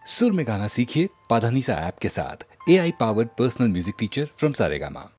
सुर में गाना सीखिए पाधानीसा ऐप के साथ। AI powered personal music teacher from Saregama.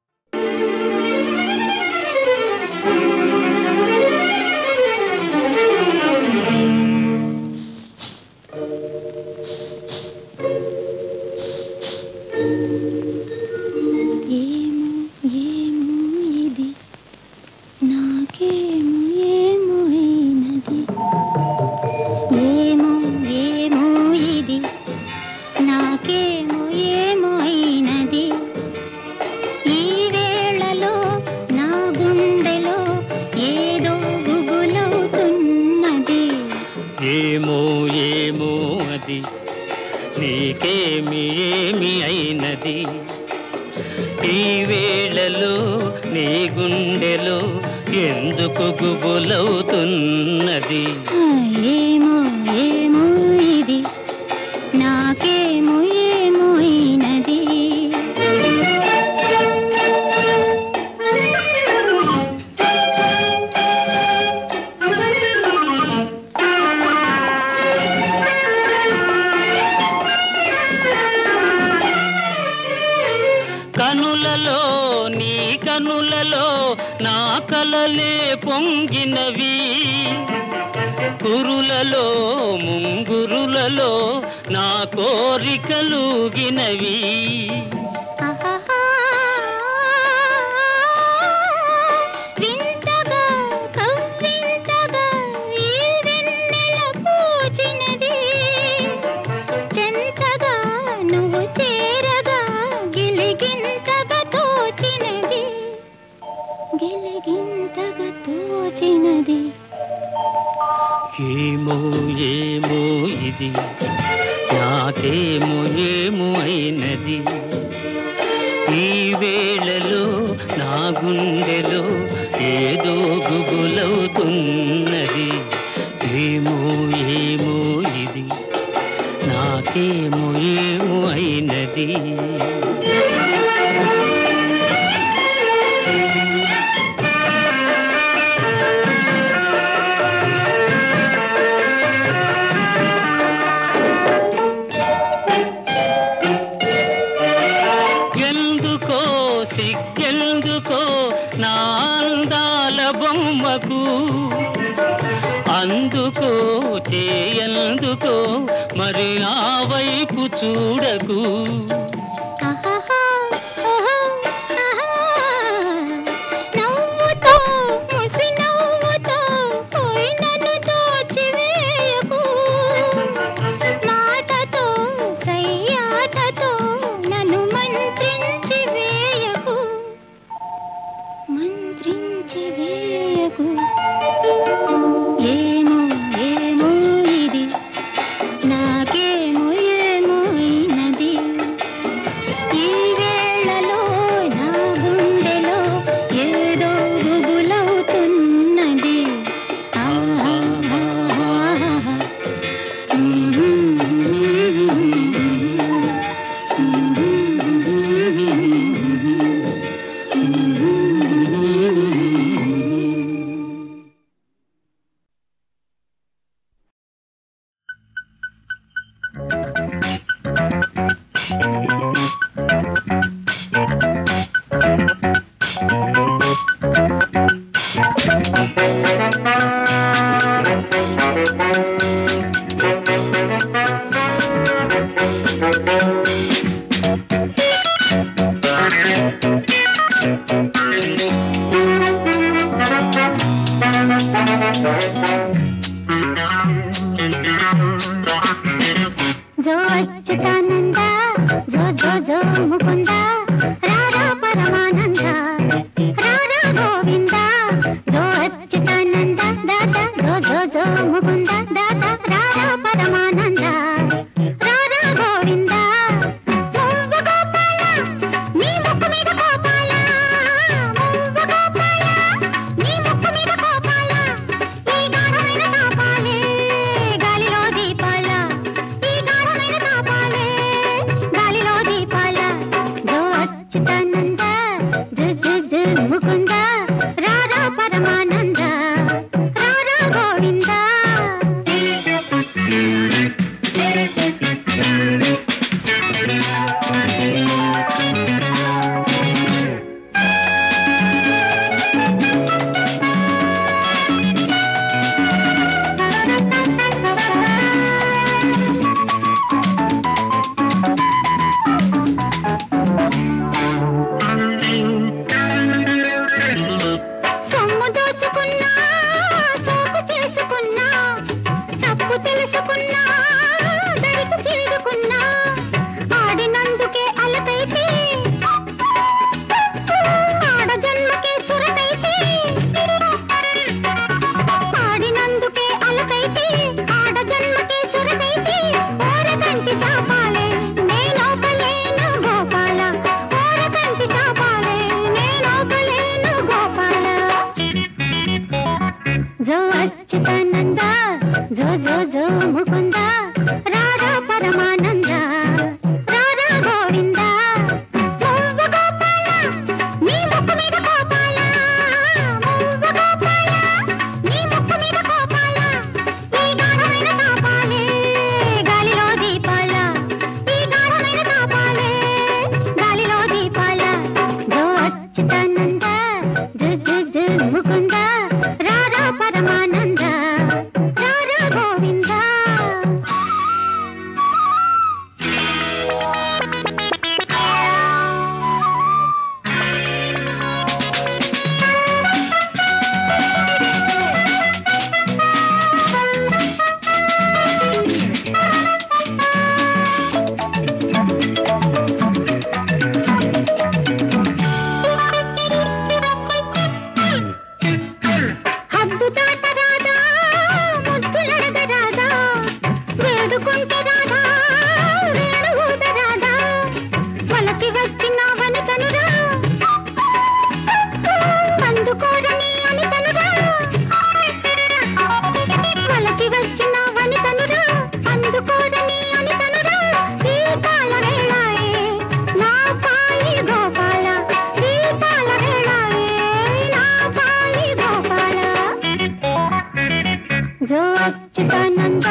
జో అచ్యుతానంద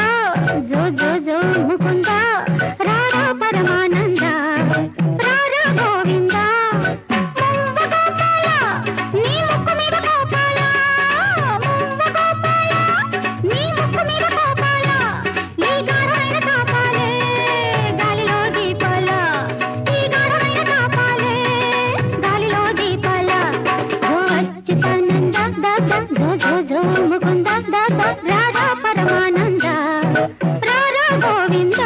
జో జో జో ముకుంద రారా పరమానంద రారా గోవింద నీ ముక్కు మీద గోపాల నీ ముక్కు మీద గోపాల ఈ గాఢమైన కాపాలే గాలిలో దీపాల ఈ గాఢమైన కాపాలే గాలిలో దీపాల జో అచ్యుతానంద దాదా జో జో జో ముకుంద దాదా రాధా పరమానంద రారా గోవింద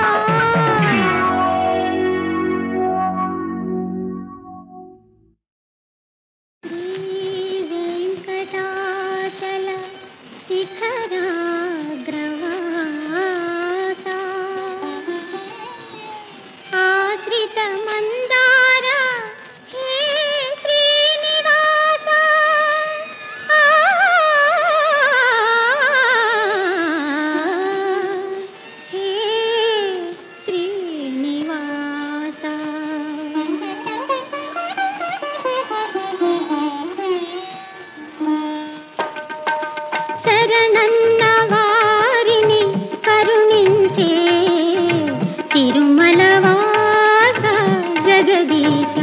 వెంకటాచల శిఖరాగ్రవాస ఆశ్రిత మందార హే శ్రీనివాస హే శ్రీనివాస శరణన్న వారిని కరుణించే తిరుమల వాస జగదీశ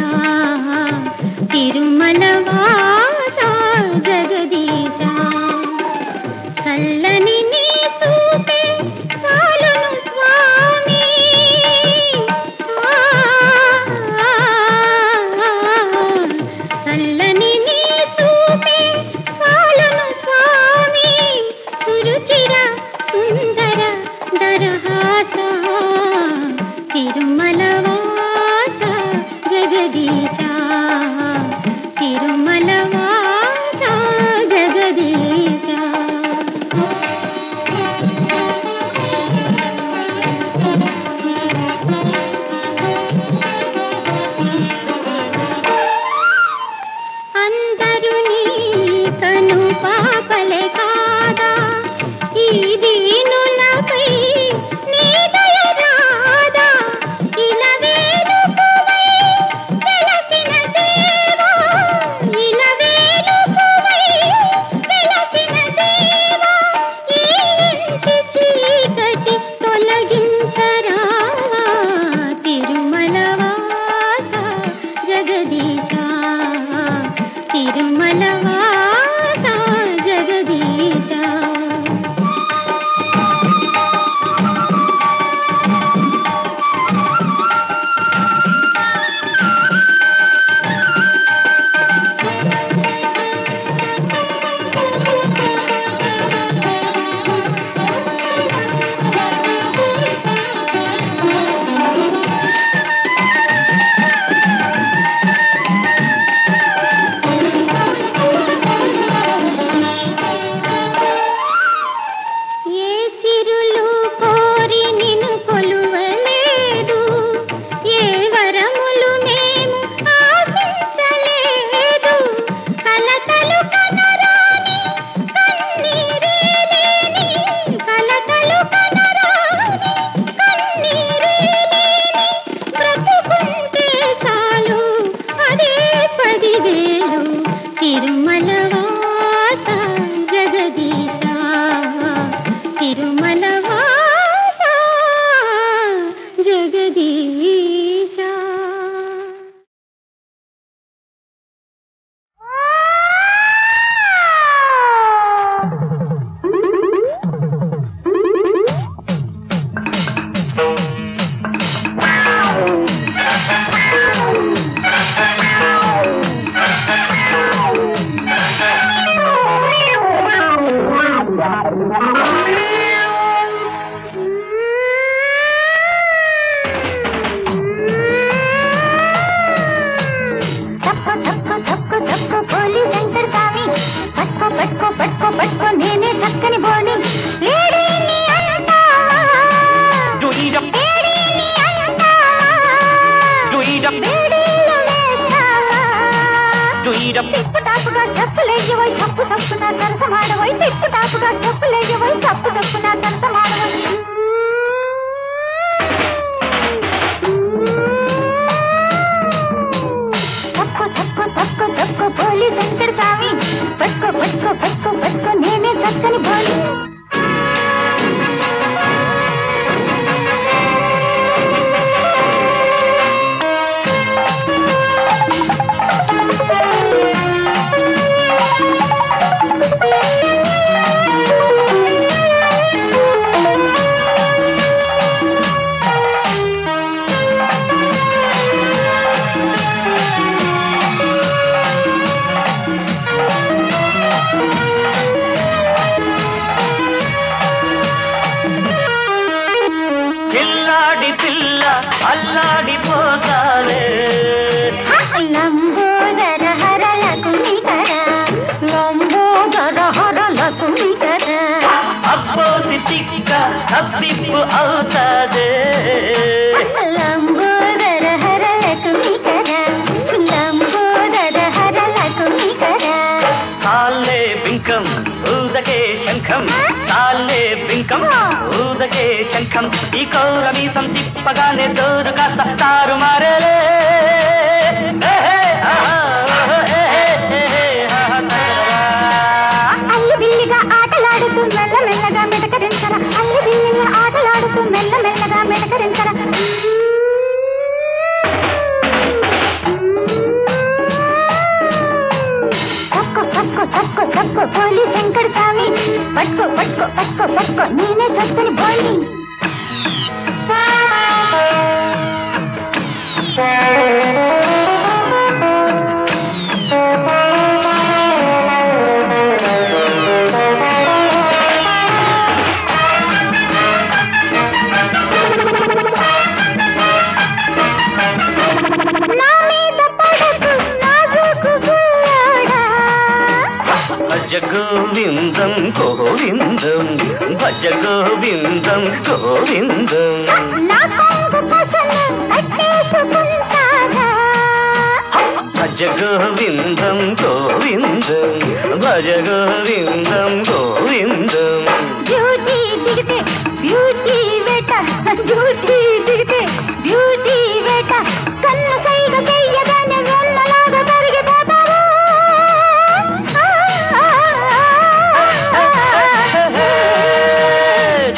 తిరుమల వాస జగదీశ చల్లని నీ చూపే చాలును స్వామి చల్లని నీ చూపే చాలును స్వామి సురుచిర సుందర దరహాస తిరుమల వాస జగదీశ తిరుమల వాస జగదీశ అందరూ నీ కను పాపలే కాదా ఈ దీనులపై నీ దయ రాదా ఇలవేలుపువై వెలసిన దేవా ఇలవేలుపువై వెలసిన దేవా ఈ ఇంటి చీకటి తొలగించరావా తిరుమల వాస జగదీశ తిరుమల వాస జగదీశ ఏ సిరులు కోరి నిన్ను కొలువలేదు ఏ వరములు మేము ఆశించలేదు కలతలు కనరాని కన్నీరేలేని కలతలు కనరాని కన్నీరేలేని బ్రతుకుంటే చాలు అదే 10,000 తిరుమల వాస జగదీశ తిరుమల వాస జగదీశ పట్టుకో నేనే చక్కని బోలి సుఖం ఈ కౌరమీసం తిప్పగానే జోరు కాస్త తారు మారేలే అల్లి బిల్లిగా ఆటలాడుతూ మెల్లమెల్లగా మెటకరించరా అల్లి బిల్లిగా ఆటలాడుతూ మెల్లమెల్లగా మెటకరించరా తక్కువ పోలీ శంకర్ స్వామి పట్టుకో పట్టుకో పట్టుకో పట్టుకో నేనే చక్కని బోలి గోవిందం గోవిందం భజ గోవిందం గోవిందం భజ గోవిందం గోవిందం భజ గోవిందం గోవిందం బ్యూటీ దిగితే బ్యూటీ వేట బ్యూటీ దిగితే బ్యూటీ వేట కన్ను సైగ చెయ్యగానే వెన్నలాగా కరిగిపోతారు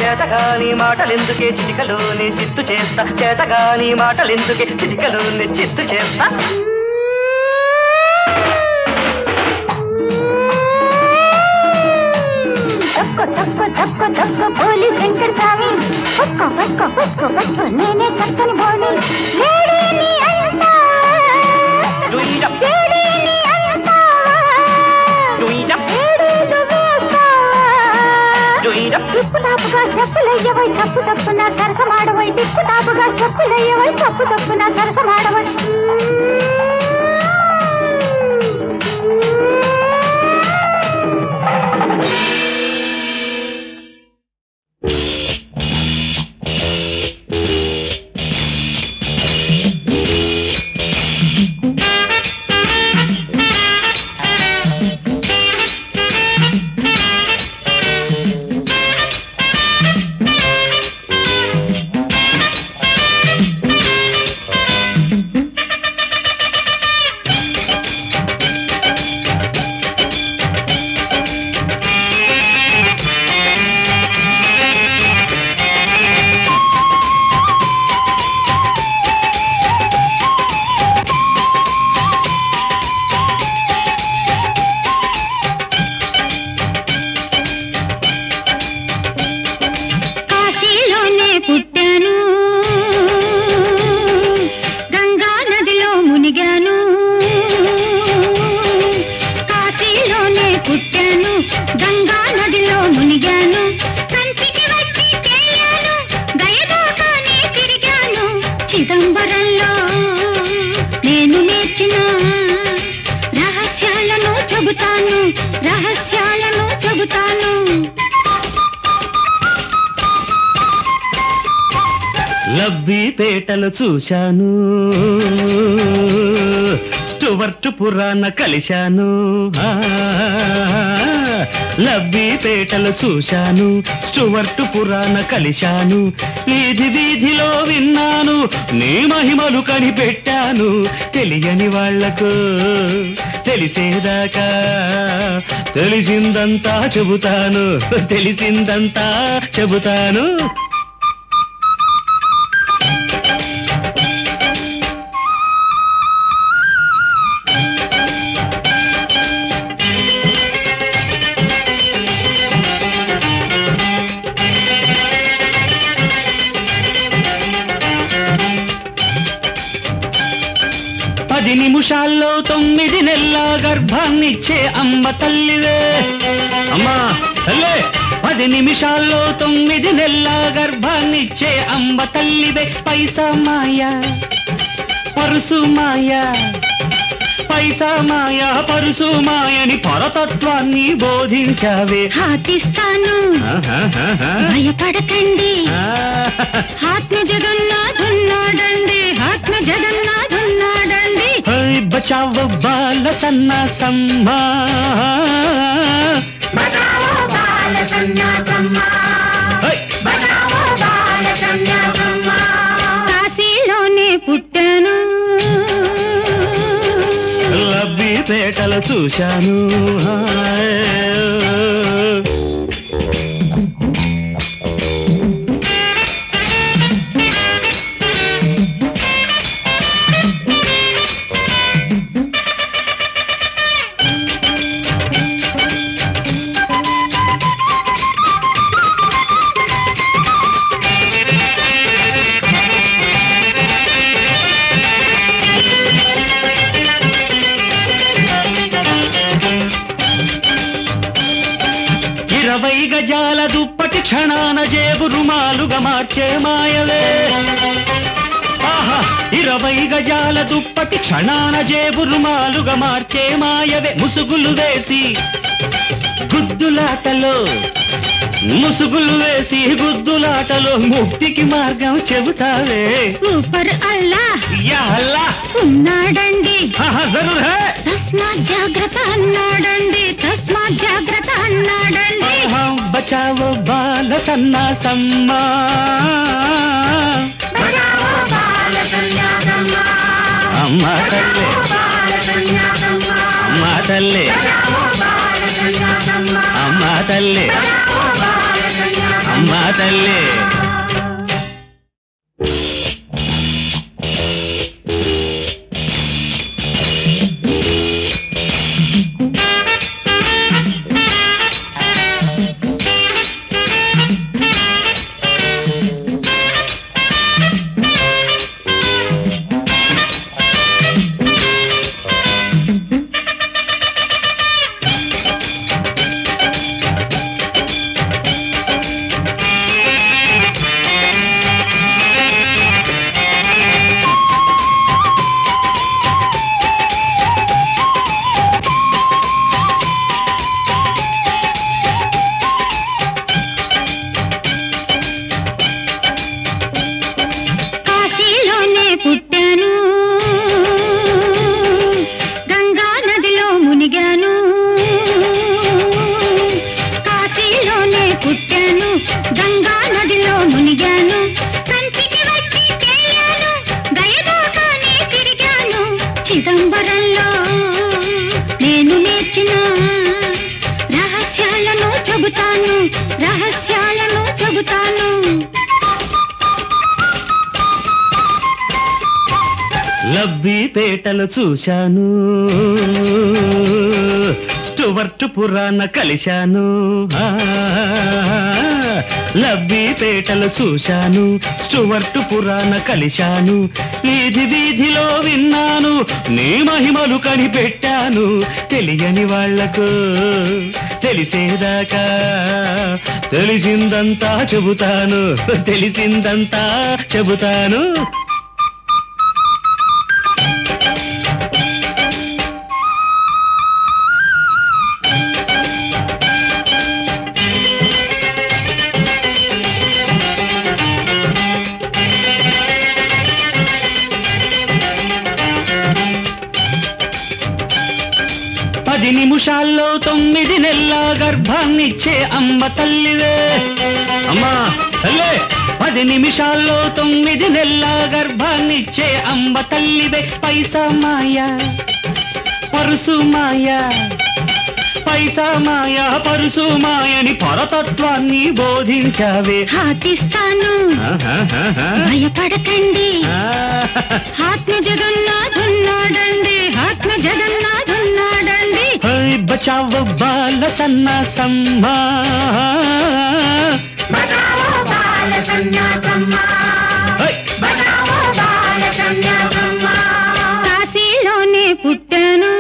చేతగాని మాటలెందుకే చిటికలోని చిత్తు చేస్తా చేతగాని మాటలెందుకే చిటికలోని చిత్తు చేస్తా తక్కువ పోలీ శంకర్ స్వామి పట్టుకో పట్టుకో పట్టుకో పట్టుకో నేనే చక్కని బోని లేడీని అంటావా లేడీని అంటావా లేడీలు వేస్తావా టిప్పు టాపుగా స్టెప్పులయ్యవై తప్పు తప్పు నా సరసమాడవై టిప్పు టాపుగా స్టెప్పులయ్యవై తప్పు తప్పు నా సరసమాడవై లబ్బిపేటలో చూశాను స్టువర్ట్ పురాణ కలిశాను లబ్బిపేటలో చూశాను స్టువర్ట్ పురాణ కలిశాను వీధి వీధిలో విన్నాను నీ మహిమలు కనిపెట్టాను తెలియని వాళ్లకు తెలిసేదాకా తెలిసిందంతా చెబుతాను తెలిసిందంతా చెబుతాను నిమిషాల్లో 9 నెలల గర్భాన్నిచ్చే అమ్మ తల్లివే అమ్మా తల్లే 10 నిమిషాల్లో 9 నెలల గర్భాన్నిచ్చే అమ్మ తల్లివే పైసా మాయా పరుసు మాయా పైసా మాయా పరుసు మాయని పరతత్వాన్ని బోధించావే హాతిస్తాను భయపడకండి ఆత్మ జగన్నాథున్నాడండి ఆత్మ జగన్నాథున్నాడండి బచావో బాల సన్నాసమ్మా బచావో బాల సన్నాసమ్మా బచావో బాల పేటలు చూశాను గజాల దుప్పటి క్షణాన జేబు రుమాలుగా మార్చే మాయవే 20 గజాల దుప్పటి క్షణాన జేబు రుమాలుగా మార్చే మాయవే ముసుగులు వేసి గుద్దులాటలో ముక్తికి మార్గం చెబుతావే ఊపర్ అల్లా యా అల్లా ఉన్నాడండి జరూర్ హై తస్మాత్ జాగ్రత్త అన్నాడండి తస్మాత్ జాగ్రత్త అన్నాడండి బచావో బాల సన్నాసమ్మా అమ్మా తల్లే అమ్మా తల్లే అమ్మా తల్లే అమ్మా తల్లే రహస్యాలను చెబుతాను లబ్బి పేటలు చూశాను స్టువర్ట్ పురాణ కలిశాను లబ్బి పేటలు చూశాను స్టువర్ట్ పురాణ కలిశాను వీధిలో విన్నాను నీ మహిమలు కనిపెట్టాను తెలియని వాళ్లకు తెలిసేదాకా తెలిసిందంతా చెబుతాను తెలిసిందంతా చెబుతాను పది నిమిషాల్లో 9 నెలల గర్భాన్నిచ్చే అమ్మ తల్లివే అమ్మా తల్లే 10 నిమిషాల్లో 9 నెలల గర్భాన్నిచ్చే అమ్మ తల్లివే పైసా మాయా పరుసు మాయా పైసా మాయా పరుసు మాయని పరతత్వాన్ని బోధించావే హాతిస్తాను భయపడకండి ఆత్మ జగన్నాథున్నాడండి ఆత్మ జగన్నాథున్నాడండి బచావో బాల సన్నాసమ్మా బచావో బాల సన్నాసమ్మా బచావో బాల సన్నాసమ్మా కాశీలోనే పుట్టాను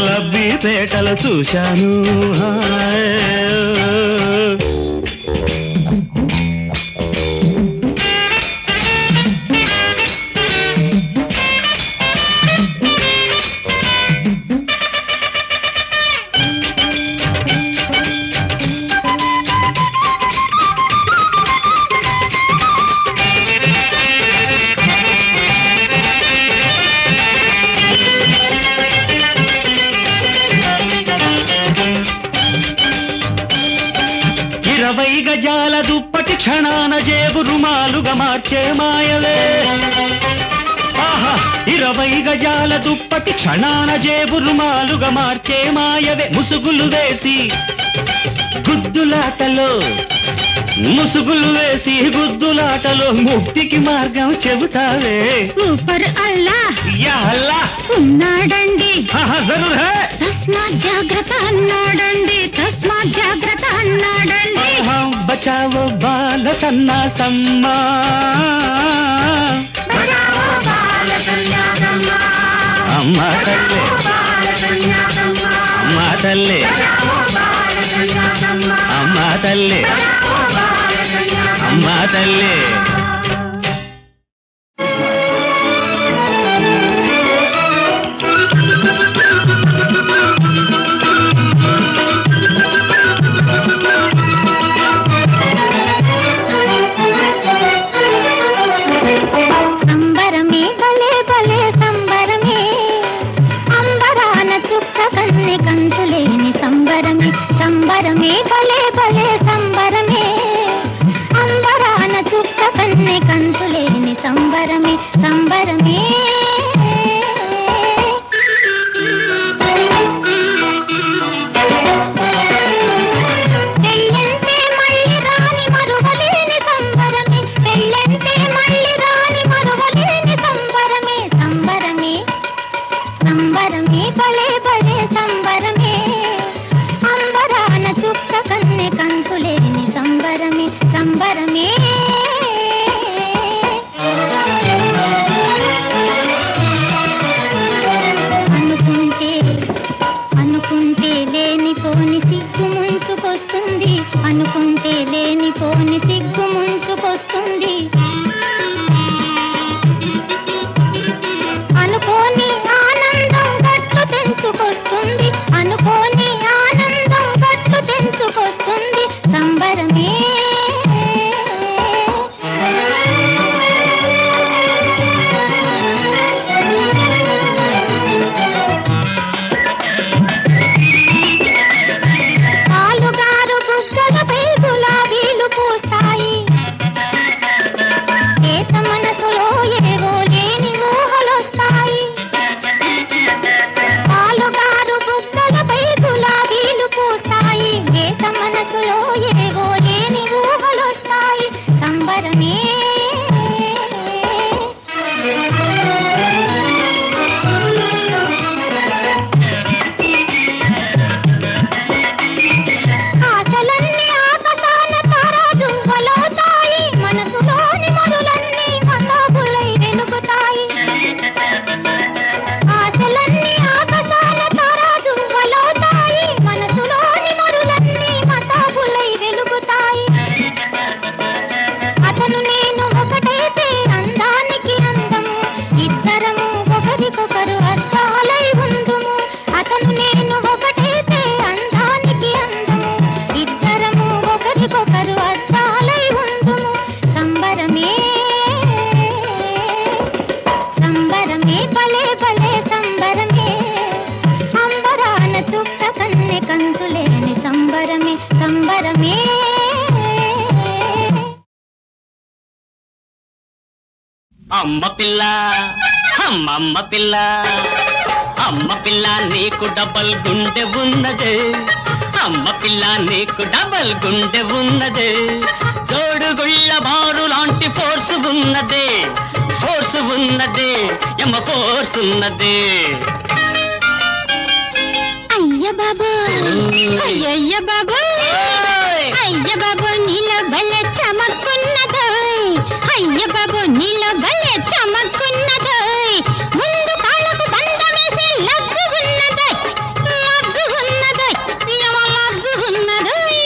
లబ్బి పేటలు చూశాను గజాల దుప్పటి క్షణాన జేబు రుమాలుగా మార్చే మాయవే 20 గజాల దుప్పటి క్షణాన జేబు రుమాలుగా మార్చే మాయవే ముసుగులు వేసి గుద్దులాటలో ముసుగులు వేసి గుద్దులాటలో ముక్తికి మార్గం చెబుతావే. ఊపర్ అల్లా యా అల్లా ఉన్నాడండి, జరూర్ హై, తస్మాత్ జాగ్రత్త అన్నాడండి, తస్మాత్ జాగ్రత్త అన్నాడండి. బచావో బాల సన్నాసమ్మా, అమ్మా తల్లే అమ్మా తల్లే అమ్మా తల్లే అమ్మా తల్లే. సంబరమే భలే భలే సంబరమే, అంబరాన చుక్క కన్నె కంతులేని సంబరమే, సంబరమే భలే భలే సంబరమే, అంబరాన చుక్క కన్నె కంతులేని సంబరమే, సంబరమే. పెళ్ళంటే మళ్ళీ రాని మరువలేని సంబరమే, పెళ్ళంటే మళ్ళీ రాని మరువలేని సంబరమే, సంబరమే సంబరమే భలే భలే సంబరమే, అంబరాన చుక్క కన్నె కంతులేని సంబరమే, సంబరమే. అనుకుంటే అనుకుంటే లేనిపోని సిగ్గు ముంచుకొస్తుంది, అనుకుంటే లేనిపోని సిగ్గు ముంచుకొస్తుంది, అనుకోని ఆనందం గట్లు తెంచుకొస్తుంది, అనుకోని ఆనందం గట్లు తెంచుకొస్తుంది, సంబరమే. పాలుగారు బుగ్గలపై గులాబీలు పూస్తాయి, ఏత మనసులో ఏవో లేని ఊహలొస్తాయి, పాలుగారు బుగ్గలపై గులాబీలు పూస్తాయి, ఏత మనసులో ఏవో లేని ఊహలొస్తాయి, సంబరమే. ఆశలన్నీ ఆకాశాన తారాజువ్వలవుతాయి, మనసులోని మరులన్నీ మతాబులై వెలుగుతాయి, ఆశలన్నీ ఆకాశాన తారాజువ్వలవుతాయి, మనసులోని మరులన్నీ మతాబులై వెలుగుతాయి. అతను నేను ఒకటైతే అందానికి అందము, ఇద్దరము ఒకరికొకరు అద్దాలై ఉందుము, అతను నేను ఒకటైతే అందానికి అందము, ఇద్దరము ఒకరికొకరు అద్దాలై ఉందుము, సంబరమే సంబరమే భలే భలే సంబరమే, అంబరాన చుక్క కన్నె కంతులేని సంబరమే, సంబరమే. అమ్మ పిల్ల అమ్మమ్మ పిల్ల, అమ్మ పిల్ల నీకు డబల్ గుండె ఉన్నదే, అమ్మ పిల్ల నీకు డబల్ గుండె ఉన్నదే, జోడుగుళ్ళ బారు లాంటి ఫోర్స్ ఉన్నదే, ఫోర్స్ ఉన్నదే, ఎమ్మ ఫోర్స్ ఉన్నదే. అయ్య బాబు అయ్యయ్య బాబు, అయ్య బాబు నీలో భలే చమక్కున్నదోయ్, అయ్య బాబు నీలో భలే చమక్కున్నదోయ్, ముందు కాళ్ళకు బంధమేసి లబ్జు ఉన్నదోయ్, లబ్జు ఉన్నదోయ్, యమ లబ్జు ఉన్నదోయ్.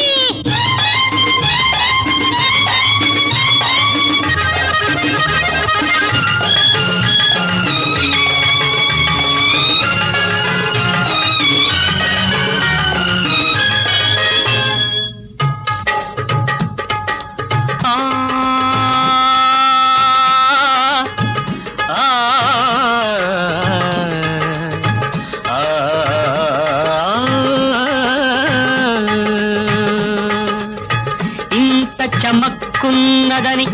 చమక్కున్నదని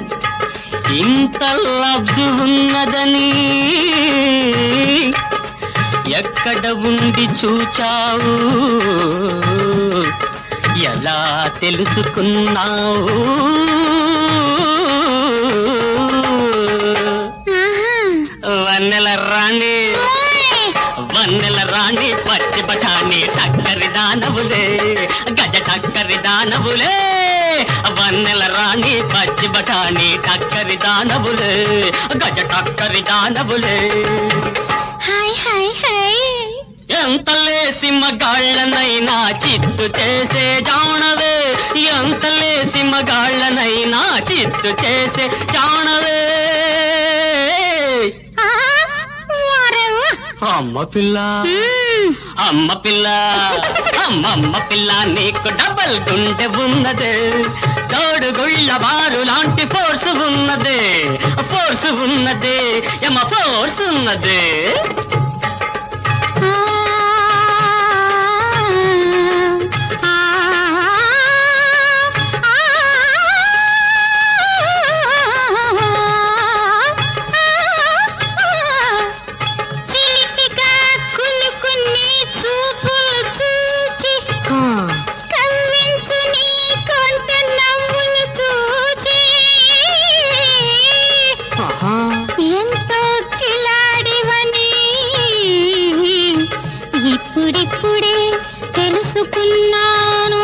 ఇంత లబ్జు ఉన్నదని ఎక్కడ ఉండి చూచావు, ఎలా తెలుసుకున్నావు? వన్నెల రాణి వన్నెల రాణి పచ్చి బఠాణి టక్కరి దానవులే గజ టక్కరి దానవులే. వన్నెల రాణి పచ్చి బఠాణి టక్కరి దానవులే గజ టక్కరి దానవులే. ఎంత లేసి మగాళ్ళనైనా చిత్తు చేసే జాణవే, ఎంత లేసి మగాళ్ళనైనా చిత్తు చేసే జాణవే. అమ్మ పిల్ల అమ్మ పిల్ల అమ్మమ్మ పిల్ల నీకు డబల్ గుండె ఉన్నదే, తోడుగుళ్ళ బారు లాంటి ఫోర్స్ ఉన్నదే, ఫోర్స్ ఉన్నదే, ఎమ్మ ఫోర్స్ ఉన్నదే. ఇప్పుడిప్పుడే తెలుసుకున్నాను.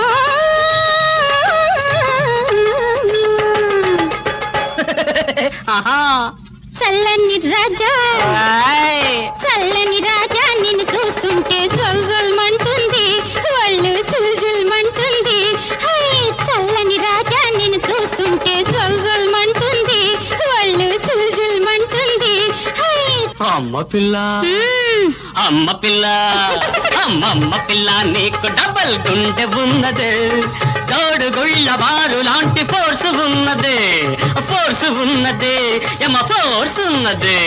చల్లని రాజా చల్లని రాజా నిన్ను చూస్తుంటే జల్ జల్మంటుంది, వాళ్ళు జల్ జల్మంటుంది. చల్లని రాజా నిన్ను చూస్తుంటే జల్ జల్మంటుంది, వాళ్ళు జల్ జల్మంటుంది. అమ్మ పిల్ల అమ్మ పిల్ల అమ్మమ్మ పిల్ల నీకు డబల్ గుండె ఉన్నదే, తోడుగుళ్ళ బారు లాంటి ఫోర్స్ ఉన్నదే, ఫోర్స్ ఉన్నదే, ఎమ్మ ఫోర్స్ ఉన్నదే.